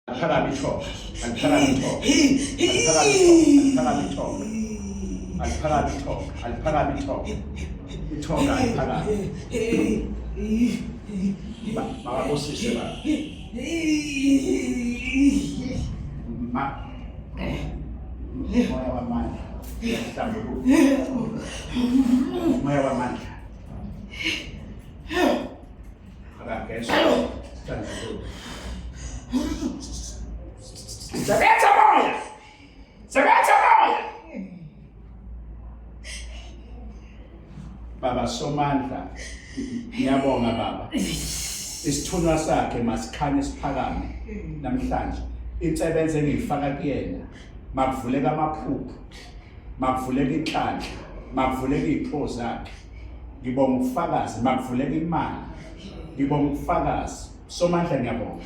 Aliphakame ithonga, aliphakame ithonga, aliphakame ithonga, aliphakame ithonga, aliphakame ithonga, ithonga aliphakame. Makabosise baba. Moya wamandla, moya wamandla. Akagezwa, sebenza moya, sebenza moya. Baba Somandla, ngiyabonga baba. Isithunywa sakhe masikhanye siphakame namhlanje. Insebenzo engiyifaka kuyena, makuvuleka amaphupho, makuvuleka inhlanhla, makuvuleka izipho zakhe. Ngibonga ubufakazi, makuvuleka imali. Ngibonga ubufakazi. Somandla ngiyabonga.